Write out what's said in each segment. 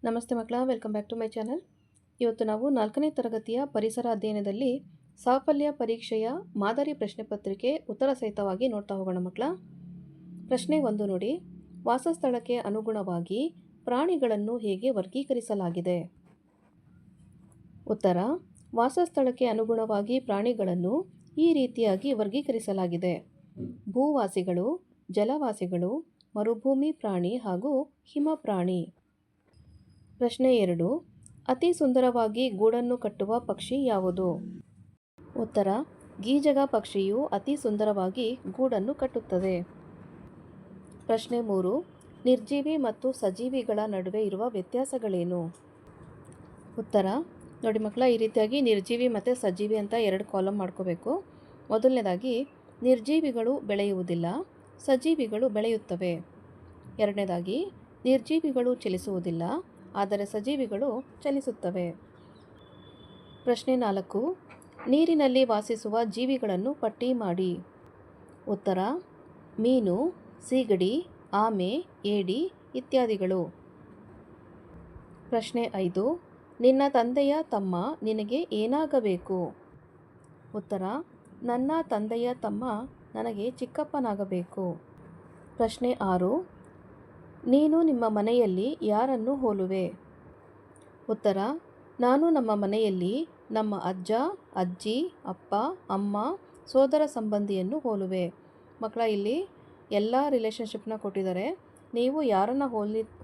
ನಮಸ್ತೆ ಮಕ್ಕಳ, welcome back to my channel. ಇವತ್ತು ನಾವು 4ನೇ ತರಗತಿಯ ಪರಿಸರ ಅಧ್ಯಯನದಲ್ಲಿ ಸಾಫಲ್ಯ ಪರೀಕ್ಷೆಯ ಮಾದರಿ ಪ್ರಶ್ನೆ ಪತ್ರಿಕೆ ಉತ್ತರ ಸಹಿತವಾಗಿ ನೋಡ್ತಾ ಹೋಗೋಣ ಮಕ್ಕಳ. ಪ್ರಶ್ನೆ 1 ನೋಡಿ. ವಾಸಸ್ಥಳಕ್ಕೆ ಅನುಗುಣವಾಗಿ ಪ್ರಾಣಿಗಳನ್ನು ಹೇಗೆ ವರ್ಗೀಕರಿಸಲಾಗಿದೆ? ಉತ್ತರ: ವಾಸಸ್ಥಳಕ್ಕೆ ಅನುಗುಣವಾಗಿ ಪ್ರಾಣಿಗಳನ್ನು ಈ ರೀತಿಯಾಗಿ ವರ್ಗೀಕರಿಸಲಾಗಿದೆ: ಭೂವಾಸಿಗಳು, ಜಲವಾಸಿಗಳು, ಮರುಭೂಮಿ ಪ್ರಾಣಿ ಹಾಗೂ ಹಿಮ ಪ್ರಾಣಿ. ಪ್ರಶ್ನೆ 2. ಅತಿ ಸುಂದರವಾಗಿ ಗೂಡನ್ನು ಕಟ್ಟುವ ಪಕ್ಷಿ ಯಾವುದು? ಉತ್ತರ: ಗೀಜಗ ಪಕ್ಷಿಯು ಅತಿ ಸುಂದರವಾಗಿ ಗೂಡನ್ನು ಕಟ್ಟುತ್ತದೆ. ಪ್ರಶ್ನೆ 3. ನಿರ್ಜೀವಿ ಮತ್ತು ಸಜೀವಿಗಳ ನಡುವೆ ಇರುವ ವ್ಯತ್ಯಾಸಗಳೇನು? ಉತ್ತರ ನೋಡಿ ಮಕ್ಕಳ, ಈ ರೀತಿಯಾಗಿ ನಿರ್ಜೀವಿ ಮತ್ತು ಸಜೀವಿ ಅಂತ 2 ಕಾಲಮ್ ಮಾಡ್ಕೋಬೇಕು. ಮೊದಲನೇದಾಗಿ ನಿರ್ಜೀವಿಗಳು ಬೆಳೆಯುವುದಿಲ್ಲ, ಸಜೀವಿಗಳು ಬೆಳೆಯುತ್ತವೆ. ಎರಡನೇದಾಗಿ ನಿರ್ಜೀವಿಗಳು ಚಲಿಸುವುದಿಲ್ಲ, ಆದರೆ ಸಜೀವಿಗಳು ಚಲಿಸುತ್ತವೆ. ಪ್ರಶ್ನೆ 4. ನೀರಿನಲ್ಲಿ ವಾಸಿಸುವ ಜೀವಿಗಳನ್ನು ಪಟ್ಟಿ ಮಾಡಿ. ಉತ್ತರ: ಮೀನು, ಸೀಗಡಿ, ಆಮೆ, ಏಡಿ ಇತ್ಯಾದಿಗಳು. ಪ್ರಶ್ನೆ 5. ನಿನ್ನ ತಂದೆಯ ತಮ್ಮ ನಿನಗೆ ಏನಾಗಬೇಕು? ಉತ್ತರ: ನನ್ನ ತಂದೆಯ ತಮ್ಮ ನನಗೆ ಚಿಕ್ಕಪ್ಪನಾಗಬೇಕು. ಪ್ರಶ್ನೆ 6. ನೀನು ನಿಮ್ಮ ಮನೆಯಲ್ಲಿ ಯಾರನ್ನು ಹೋಲುವೆ? ಉತ್ತರ: ನಾನು ನಮ್ಮ ಮನೆಯಲ್ಲಿ ನಮ್ಮ ಅಜ್ಜ, ಅಜ್ಜಿ, ಅಪ್ಪ, ಅಮ್ಮ, ಸೋದರ ಸಂಬಂಧಿಯನ್ನು ಹೋಲುವೆ. ಮಕ್ಕಳ, ಇಲ್ಲಿ ಎಲ್ಲ ರಿಲೇಷನ್ಶಿಪ್ನ ಕೊಟ್ಟಿದ್ದಾರೆ. ನೀವು ಯಾರನ್ನು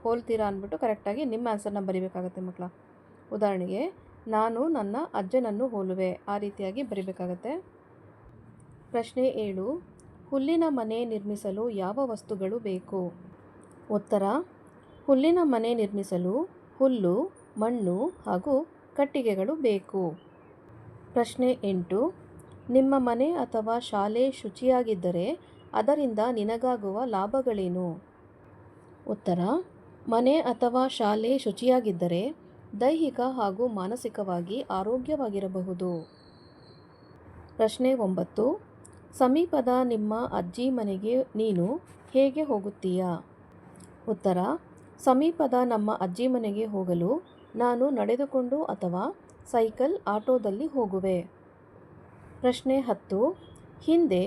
ಹೋಲ್ತೀರಾ ಅಂದ್ಬಿಟ್ಟು ಕರೆಕ್ಟಾಗಿ ನಿಮ್ಮ ಆನ್ಸರ್ನ ಬರಿಬೇಕಾಗತ್ತೆ ಮಕ್ಕಳ. ಉದಾಹರಣೆಗೆ, ನಾನು ನನ್ನ ಅಜ್ಜನನ್ನು ಹೋಲುವೆ, ಆ ರೀತಿಯಾಗಿ ಬರಿಬೇಕಾಗತ್ತೆ. ಪ್ರಶ್ನೆ 7. ಹುಲ್ಲಿನ ಮನೆ ನಿರ್ಮಿಸಲು ಯಾವ ವಸ್ತುಗಳು ಬೇಕು? ಉತ್ತರ: ಹುಲ್ಲಿನ ಮನೆ ನಿರ್ಮಿಸಲು ಹುಲ್ಲು, ಮಣ್ಣು ಹಾಗೂ ಕಟ್ಟಿಗೆಗಳು ಬೇಕು. ಪ್ರಶ್ನೆ 8. ನಿಮ್ಮ ಮನೆ ಅಥವಾ ಶಾಲೆ ಶುಚಿಯಾಗಿದ್ದರೆ ಅದರಿಂದ ನಿನಗಾಗುವ ಲಾಭಗಳೇನು? ಉತ್ತರ: ಮನೆ ಅಥವಾ ಶಾಲೆ ಶುಚಿಯಾಗಿದ್ದರೆ ದೈಹಿಕ ಹಾಗೂ ಮಾನಸಿಕವಾಗಿ ಆರೋಗ್ಯವಾಗಿರಬಹುದು. ಪ್ರಶ್ನೆ 9. ಸಮೀಪದ ನಿಮ್ಮ ಅಜ್ಜಿ ಮನೆಗೆ ನೀನು ಹೇಗೆ ಹೋಗುತ್ತೀಯಾ? ಉತ್ತರ: ಸಮೀಪದ ನಮ್ಮ ಅಜ್ಜಿ ಮನೆಗೆ ಹೋಗಲು ನಾನು ನಡೆದುಕೊಂಡು ಅಥವಾ ಸೈಕಲ್, ಆಟೋದಲ್ಲಿ ಹೋಗುವೆ. ಪ್ರಶ್ನೆ 10. ಹಿಂದೆ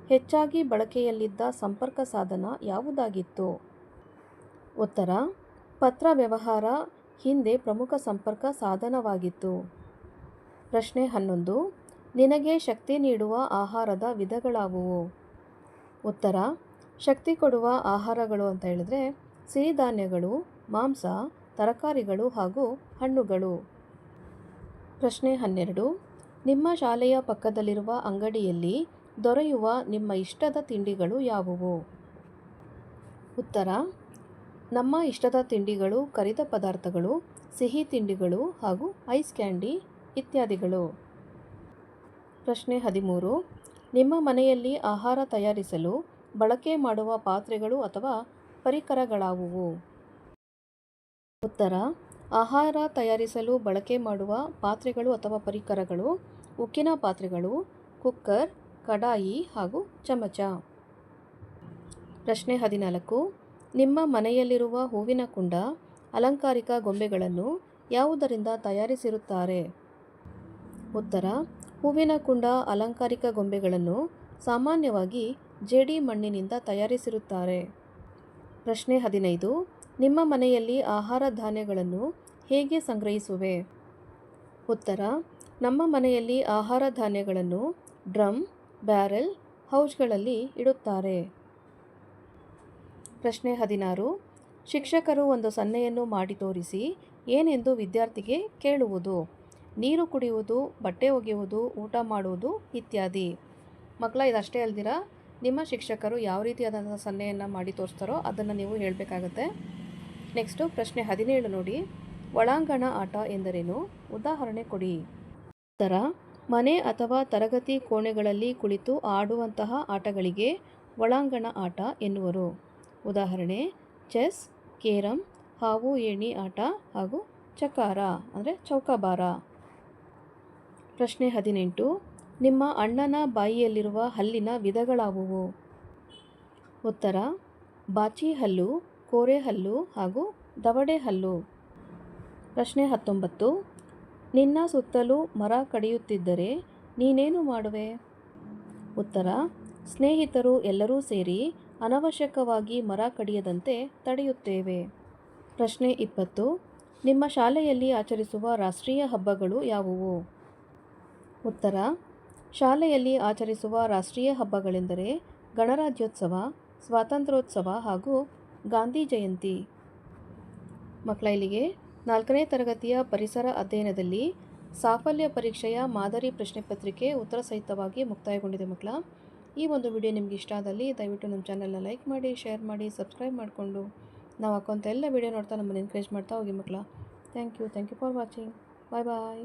ಹೆಚ್ಚಾಗಿ ಬಳಕೆಯಲ್ಲಿದ್ದ ಸಂಪರ್ಕ ಸಾಧನ ಯಾವುದಾಗಿತ್ತು? ಉತ್ತರ: ಪತ್ರ ವ್ಯವಹಾರ ಹಿಂದೆ ಪ್ರಮುಖ ಸಂಪರ್ಕ ಸಾಧನವಾಗಿತ್ತು. ಪ್ರಶ್ನೆ 11. ನಿನಗೆ ಶಕ್ತಿ ನೀಡುವ ಆಹಾರದ ವಿಧಗಳಾವುವು? ಉತ್ತರ: ಶಕ್ತಿ ಕೊಡುವ ಆಹಾರಗಳು ಅಂತ ಹೇಳಿದ್ರೆ ಸಿರಿಧಾನ್ಯಗಳು, ಮಾಂಸ, ತರಕಾರಿಗಳು ಹಾಗೂ ಹಣ್ಣುಗಳು. ಪ್ರಶ್ನೆ 12. ನಿಮ್ಮ ಶಾಲೆಯ ಪಕ್ಕದಲ್ಲಿರುವ ಅಂಗಡಿಯಲ್ಲಿ ದೊರೆಯುವ ನಿಮ್ಮ ಇಷ್ಟದ ತಿಂಡಿಗಳು ಯಾವುವು? ಉತ್ತರ: ನಮ್ಮ ಇಷ್ಟದ ತಿಂಡಿಗಳು ಕರಿದ ಪದಾರ್ಥಗಳು, ಸಿಹಿ ತಿಂಡಿಗಳು ಹಾಗೂ ಐಸ್ ಕ್ಯಾಂಡಿ ಇತ್ಯಾದಿಗಳು. ಪ್ರಶ್ನೆ 13. ನಿಮ್ಮ ಮನೆಯಲ್ಲಿ ಆಹಾರ ತಯಾರಿಸಲು ಬಳಕೆ ಮಾಡುವ ಪಾತ್ರೆಗಳು ಅಥವಾ ಪರಿಕರಗಳಾವುವು? ಉತ್ತರ: ಆಹಾರ ತಯಾರಿಸಲು ಬಳಕೆ ಮಾಡುವ ಪಾತ್ರೆಗಳು ಅಥವಾ ಪರಿಕರಗಳು ಉಕ್ಕಿನ ಪಾತ್ರೆಗಳು, ಕುಕ್ಕರ್, ಕಡಾಯಿ ಹಾಗೂ ಚಮಚ. ಪ್ರಶ್ನೆ 14. ನಿಮ್ಮ ಮನೆಯಲ್ಲಿರುವ ಹೂವಿನ ಕುಂಡ, ಅಲಂಕಾರಿಕ ಗೊಂಬೆಗಳನ್ನು ಯಾವುದರಿಂದ ತಯಾರಿಸಿರುತ್ತಾರೆ? ಉತ್ತರ: ಹೂವಿನ ಕುಂಡ, ಅಲಂಕಾರಿಕ ಗೊಂಬೆಗಳನ್ನು ಸಾಮಾನ್ಯವಾಗಿ ಜೇಡಿ ಮಣ್ಣಿನಿಂದ ತಯಾರಿಸಿರುತ್ತಾರೆ. ಪ್ರಶ್ನೆ 15. ನಿಮ್ಮ ಮನೆಯಲ್ಲಿ ಆಹಾರ ಧಾನ್ಯಗಳನ್ನು ಹೇಗೆ ಸಂಗ್ರಹಿಸುವೆ? ಉತ್ತರ: ನಮ್ಮ ಮನೆಯಲ್ಲಿ ಆಹಾರ ಧಾನ್ಯಗಳನ್ನು ಡ್ರಮ್, ಬ್ಯಾರೆಲ್, ಹೌಜ್ಗಳಲ್ಲಿ ಇಡುತ್ತಾರೆ. ಪ್ರಶ್ನೆ 16. ಶಿಕ್ಷಕರು ಒಂದು ಸನ್ನೆಯನ್ನು ಮಾಡಿ ತೋರಿಸಿ ಏನೆಂದು ವಿದ್ಯಾರ್ಥಿಗೆ ಕೇಳುವುದು? ನೀರು ಕುಡಿಯುವುದು, ಬಟ್ಟೆ ಒಗೆಯುವುದು, ಊಟ ಮಾಡುವುದು ಇತ್ಯಾದಿ. ಮಕ್ಕಳ, ಇದಷ್ಟೇ ಅಲ್ದಿರ ನಿಮ್ಮ ಶಿಕ್ಷಕರು ಯಾವ ರೀತಿಯಾದಂಥ ಸನ್ನೆಯನ್ನು ಮಾಡಿ ತೋರಿಸ್ತಾರೋ ಅದನ್ನು ನೀವು ಹೇಳಬೇಕಾಗತ್ತೆ. ನೆಕ್ಸ್ಟು ಪ್ರಶ್ನೆ 17 ನೋಡಿ. ಒಳಾಂಗಣ ಆಟ ಎಂದರೇನು? ಉದಾಹರಣೆ ಕೊಡಿ. ಉತ್ತರ: ಮನೆ ಅಥವಾ ತರಗತಿ ಕೋಣೆಗಳಲ್ಲಿ ಕುಳಿತು ಆಡುವಂತಹ ಆಟಗಳಿಗೆ ಒಳಾಂಗಣ ಆಟ ಎನ್ನುವರು. ಉದಾಹರಣೆ: ಚೆಸ್, ಕೇರಂ, ಹಾವು ಏಣಿ ಆಟ ಹಾಗೂ ಚಕಾರ ಅಂದರೆ ಚೌಕಾಬಾರ. ಪ್ರಶ್ನೆ 18. ನಿಮ್ಮ ಅಣ್ಣನ ಬಾಯಿಯಲ್ಲಿರುವ ಹಲ್ಲಿನ ವಿಧಗಳಾವುವು? ಉತ್ತರ: ಬಾಚಿ ಹಲ್ಲು, ಕೋರೆ ಹಲ್ಲು ಹಾಗೂ ದವಡೆ ಹಲ್ಲು. ಪ್ರಶ್ನೆ 19. ನಿನ್ನ ಸುತ್ತಲೂ ಮರ ಕಡಿಯುತ್ತಿದ್ದರೆ ನೀನೇನು ಮಾಡುವೆ? ಉತ್ತರ: ಸ್ನೇಹಿತರು ಎಲ್ಲರೂ ಸೇರಿ ಅನವಶ್ಯಕವಾಗಿ ಮರ ಕಡಿಯದಂತೆ ತಡೆಯುತ್ತೇವೆ. ಪ್ರಶ್ನೆ 20. ನಿಮ್ಮ ಶಾಲೆಯಲ್ಲಿ ಆಚರಿಸುವ ರಾಷ್ಟ್ರೀಯ ಹಬ್ಬಗಳು ಯಾವುವು? ಉತ್ತರ: ಶಾಲೆಯಲ್ಲಿ ಆಚರಿಸುವ ರಾಷ್ಟ್ರೀಯ ಹಬ್ಬಗಳೆಂದರೆ ಗಣರಾಜ್ಯೋತ್ಸವ, ಸ್ವಾತಂತ್ರ್ಯೋತ್ಸವ ಹಾಗೂ ಗಾಂಧಿ ಜಯಂತಿ. ಮಕ್ಕಳ, ಇಲ್ಲಿಗೆ 4ನೇ ತರಗತಿಯ ಪರಿಸರ ಅಧ್ಯಯನದಲ್ಲಿ ಸಾಫಲ್ಯ ಪರೀಕ್ಷೆಯ ಮಾದರಿ ಪ್ರಶ್ನೆ ಪತ್ರಿಕೆ ಉತ್ತರ ಸಹಿತವಾಗಿ ಮುಕ್ತಾಯಗೊಂಡಿದೆ ಮಕ್ಕಳ. ಈ ಒಂದು ವಿಡಿಯೋ ನಿಮ್ಗೆ ಇಷ್ಟ ಆದಲ್ಲಿ ದಯವಿಟ್ಟು ನಮ್ಮ ಚಾನಲ್ನ ಲೈಕ್ ಮಾಡಿ, ಶೇರ್ ಮಾಡಿ, ಸಬ್ಸ್ಕ್ರೈಬ್ ಮಾಡಿಕೊಂಡು ನಾವು ಹಾಕೋಂಥ ಎಲ್ಲ ವಿಡಿಯೋ ನೋಡ್ತಾ ನಮ್ಮನ್ನು ಎನ್ಕರೇಜ್ ಮಾಡ್ತಾ ಹೋಗಿ ಮಕ್ಕಳ. Thank you for watching. Bye bye.